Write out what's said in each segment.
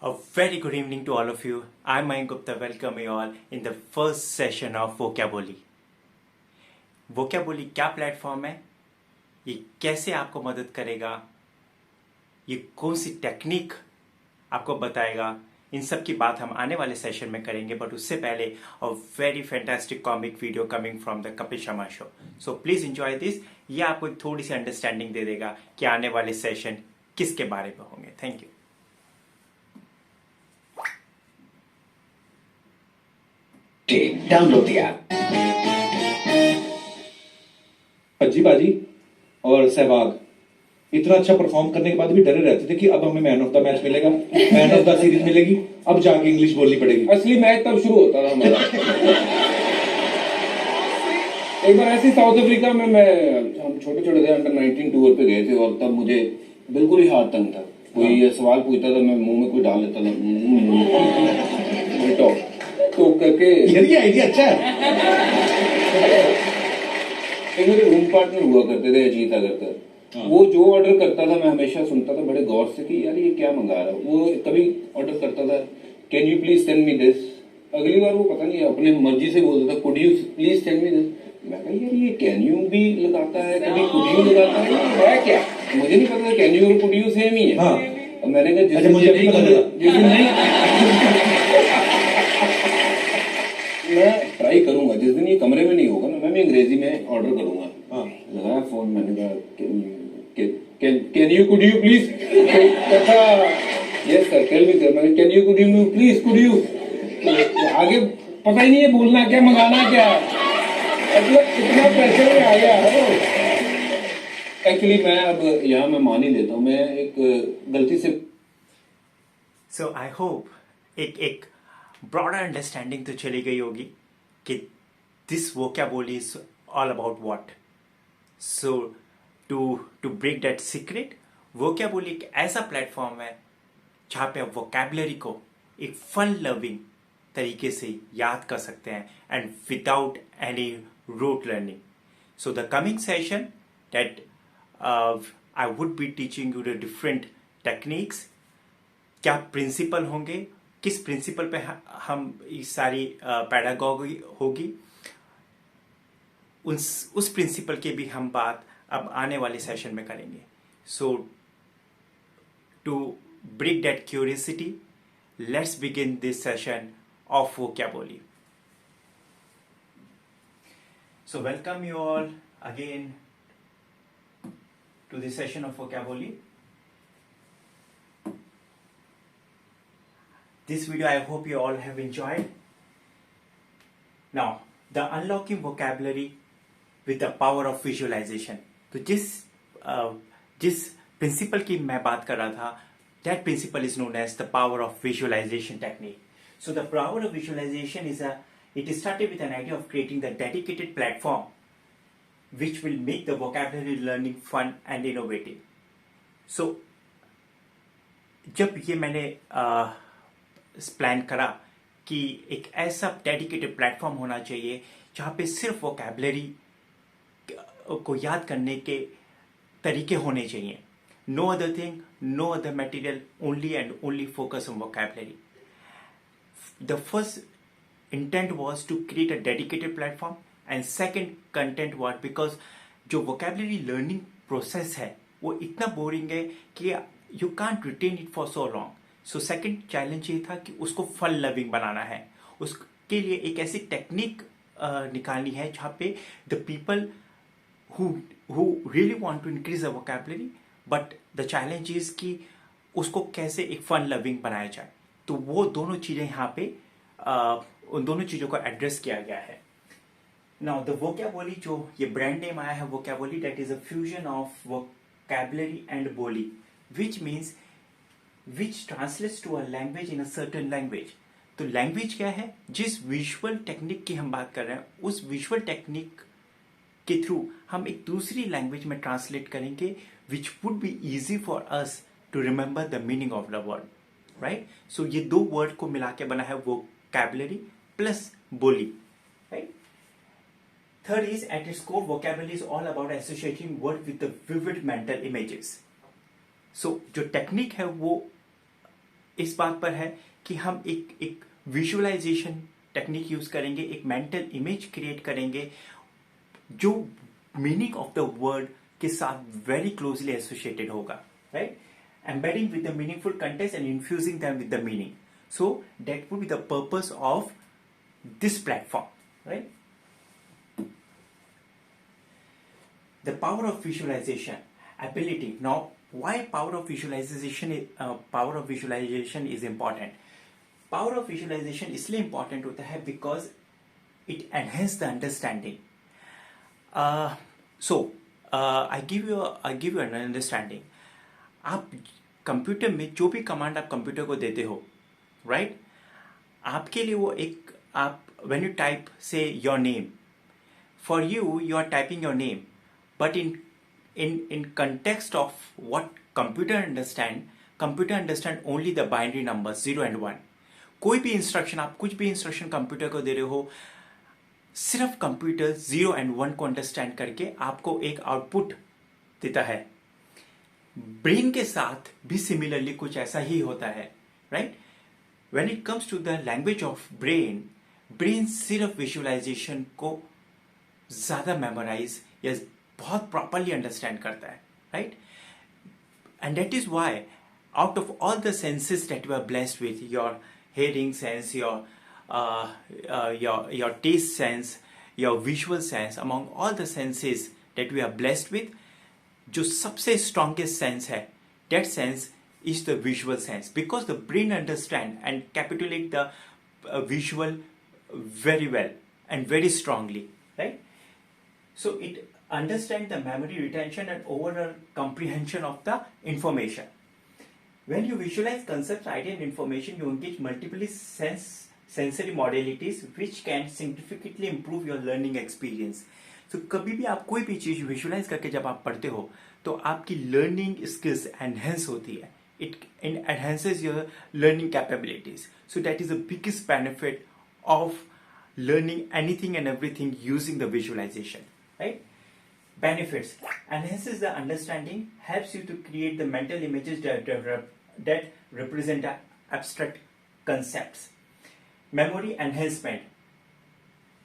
A very good evening to all of you. I'm Mayank Gupta. Welcome you all in the first session of Vocabulary. Vocabulary क्या platform है, ये कैसे आपको मदद करेगा, ये कौन सी टेक्निक आपको बताएगा, इन सब की बात हम आने वाले सेशन में करेंगे. बट उससे पहले a very fantastic comic video coming from the Kapil Sharma show. So please enjoy this. ये आपको एक थोड़ी सी अंडरस्टैंडिंग दे देगा कि आने वाले सेशन किसके बारे में होंगे. Thank you. डाउनलोड दिया. अज्जी बाजी और सहवाग इतना अच्छा परफॉर्म करने के बाद भी डरे रहते थे कि अब हमें मैन ऑफ द मैच मिलेगा, मैन ऑफ द सीरीज मिलेगी. अब जाके इंग्लिश बोलनी पड़ेगी. असली मैच तब शुरू होता था हमारा. एक बार ऐसे साउथ अफ्रीका में हम छोटे छोटे थे, अंडर 19 टूर पे गए थे और तब मुझे बिल्कुल ही हाथ तंग था. कोई ये सवाल पूछता था, मैं मुंह में कोई डाल लेता था तो करके. ये आइडिया अच्छा है. एक मेरे रूम पार्टनर हुआ करते थे अजीत अगरकर. वो जो ऑर्डर करता था मैं हमेशा सुनता था बड़े गौर से कि यार ये क्या मंगा रहा है. वो कभी ऑर्डर करता था, can you please send me this. अगली बार वो पता नहीं अपने मर्जी से बोलता था, could you please send me this. मैं कहा यार ये कैन यू भी लगाता है, कभी कुड यू लगाता है क्या. मुझे नहीं पता कैन यू और कुड यू सेम ही है. और मैंने कहा जिस दिन नहीं मैं ट्राई करूंगा, जिस दिन ये कमरे में नहीं होगा ना, मैं भी अंग्रेजी में ऑर्डर करूंगा. लगाया फोन, मैंने कहा can you could you please. Yes sir tell me sir. मैंने can you could you please could you. आगे पता ही नहीं है बोलना क्या मंगाना क्या. मतलब इतना प्रेशर में आ गया. एक्चुअली मैं अब यहाँ मैं मान ही लेता हूँ, मैं एक गलती से. सो आई होप एक ब्रॉडर अंडरस्टैंडिंग तो चली गई होगी कि this vocabulary is all about what. So to break that secret, vocabulary एक ऐसा प्लेटफॉर्म है जहाँ पे आप वोकैबुलरी को एक फन लविंग तरीके से याद कर सकते हैं and without any rote learning. So the coming session that I would be teaching you the different techniques. क्या प्रिंसिपल होंगे, किस प्रिंसिपल पे हम इस सारी पैडागॉजी होगी, उस प्रिंसिपल की भी हम बात अब आने वाले सेशन में करेंगे. So to break that curiosity, let's begin this session of vocabulary. So welcome you all again to this session of vocabulary. This video I hope you all have enjoyed. Now the unlocking vocabulary with the power of visualization. तो जिस principle की मैं बात कर रहा था, that principle is known as the power of visualization technique. So the power of visualization it started with an idea of creating the dedicated platform which will make the vocabulary learning fun and innovative. So, जब ये मैंने plan करा कि एक ऐसा dedicated platform होना चाहिए जहाँ पे सिर्फ वोकैबुलरी को याद करने के तरीके होने चाहिए. No other thing, no other material, only and only focus on vocabulary. The first intent was to create a dedicated platform, and second content was because जो vocabulary learning process है वो इतना boring है कि you can't retain it for so long. So second challenge ये था कि उसको fun loving बनाना है. उसके लिए एक ऐसी टेक्निक निकालनी है जहाँ पे the people who really want to increase the vocabulary, but the challenge is कि उसको कैसे एक fun loving बनाया जाए. तो वो दोनों चीज़ें यहाँ पे उन दोनों चीजों को एड्रेस किया गया है. नाउ द वोकैबुलरी, जो ये ब्रांड नेम आया है vocabulary, that is a fusion of vocabulary and बोली, which means which translates to a language in a certain language. तो लैंग्वेज क्या है, जिस विजुअल टेक्निक की हम बात कर रहे हैं उस विजुअल टेक्निक के थ्रू हम एक दूसरी लैंग्वेज में ट्रांसलेट करेंगे, which would be easy for us to remember the meaning of the word. Right. So ये दो वर्ड को मिला के बना है vocabulary plus बोली. Right? Third is, at its core, vocabulary is all about associating word with the vivid mental images. So जो technique है वो इस बात पर है कि हम एक विजुअलाइजेशन टेक्निक यूज करेंगे, एक मेंटल इमेज क्रिएट करेंगे जो मीनिंग ऑफ द वर्ड के साथ वेरी क्लोजली एसोसिएटेड होगा, right? Embedding with the meaningful contents and infusing them with the meaning. So that would be the purpose of this platform, right? The power of visualization ability. Now, why power of visualization is important? Power of visualization इसलिए important होता है because it enhances the understanding. I give you an understanding. आप computer में जो भी command आप computer को देते हो, राइट? आपके लिए वो एक आप when you type say your name, for you are typing your name, but in context of what computer understand only the binary numbers 0 and 1. कोई भी इंस्ट्रक्शन, आप कुछ भी इंस्ट्रक्शन कंप्यूटर को दे रहे हो, सिर्फ कंप्यूटर 0 and 1 को अंडरस्टैंड करके आपको एक आउटपुट देता है. ब्रेन के साथ भी सिमिलरली कुछ ऐसा ही होता है, right? When it comes to the language of brain सिर्फ विजुअलाइजेशन को ज्यादा मेमोराइज या बहुत प्रॉपरली अंडरस्टैंड करता है, right? And that is why out of all the senses that we are blessed with, your hearing sense, your taste sense, your visual sense, among all the senses that we are blessed with, जो सबसे strongest sense है, that sense is the visual sense, because the brain understand and capitulate the visual very well and very strongly, right? So it understands the memory retention and overall comprehension of the information. When you visualize concepts, idea and information, you engage multiple sensory modalities which can significantly improve your learning experience. So कभी भी आप कोई भी चीज visualise करके जब आप पढ़ते हो तो आपकी लर्निंग स्किल्स एनहेंस होती है. It enhances your learning capabilities. So that is the biggest benefit of learning anything and everything using the visualization, right? Benefits: enhances the understanding, helps you to create the mental images that represent abstract concepts. Memory enhancement: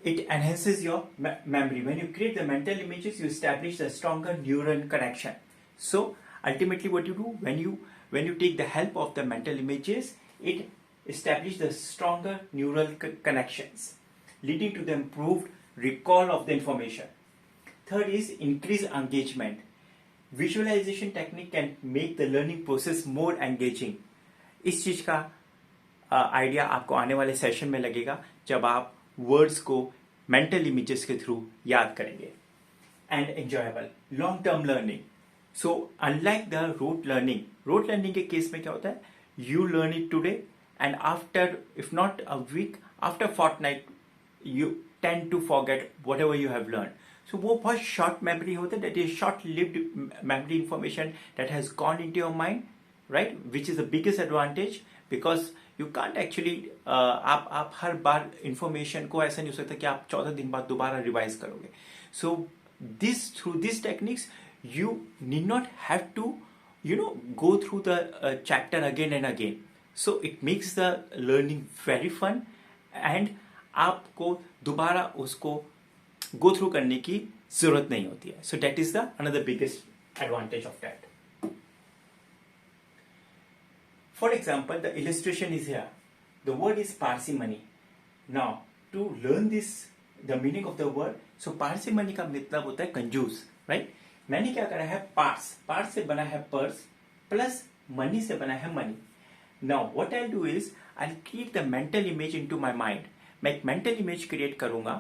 it enhances your memory. When you create the mental images, you establish a stronger neural connection. So ultimately what you do when you take the help of the mental images, it establishes the stronger neural connections, leading to the improved recall of the information. Third is increased engagement. Visualization technique can make the learning process more engaging. इस चीज का idea आपको आने वाले session में लगेगा जब आप वर्ड्स को मेंटल इमेजेस के थ्रू याद करेंगे. And enjoyable long term learning. So unlike the rote learning के केस में क्या होता है, you learn it today and after if not a week, after fortnight you tend to forget whatever you have learn. So वो बहुत short memory होता है, that is short lived memory information that has gone into your mind, right? Which is the biggest advantage because you can't actually आप हर बार information को ऐसा नहीं हो सकता कि आप 14 दिन बाद दोबारा रिवाइज करोगे. So through these techniques you need not have to go through the chapter again and again. So it makes the learning very fun and आपको दोबारा उसको go through करने की जरूरत नहीं होती है. So that is the another biggest advantage of that. For example, the illustration is here. The word is parsimony. Now, to learn this, the meaning of the word, so parsimony का मतलब होता है कंजूस, right? मैंने क्या करा है, parse से बना है पर्स प्लस मनी से बना है money. Now, what I'll do is I'll create the mental image into my mind. मैं एक mental image create करूंगा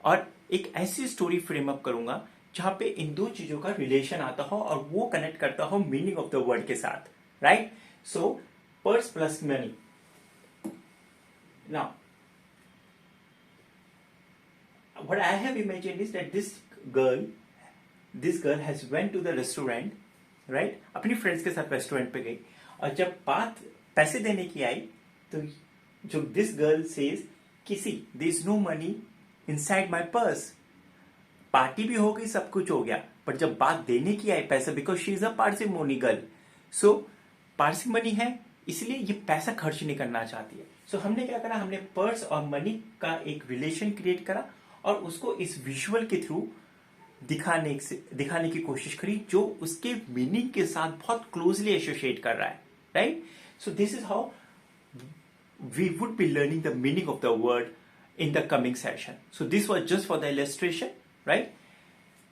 और एक ऐसी स्टोरी फ्रेम अप करूंगा जहां पे इन दो चीजों का रिलेशन आता हो और वो कनेक्ट करता हो मीनिंग ऑफ द वर्ड के साथ, right? So purse plus money. Now what I have imagined is that this girl has went to the restaurant, right? अपनी फ्रेंड्स के साथ रेस्टोरेंट पे गई और जब बात पैसे देने की आई तो जो दिस गर्ल सेज किसी there is no money inside my purse. Party भी हो गई, सब कुछ हो गया, पर जब बात देने की आई पैसा, because she is a parsimony girl. So parsimony है, इसलिए ये पैसा खर्च नहीं करना चाहती है। सो हमने क्या करा, हमने पर्स और मनी का एक रिलेशन क्रिएट करा और उसको इस विजुअल के थ्रू दिखाने की कोशिश करी जो उसके मीनिंग के साथ बहुत क्लोजली एसोसिएट कर रहा है, right. So this is how we would be learning the meaning of the word in the coming session. So this was just for the illustration, right?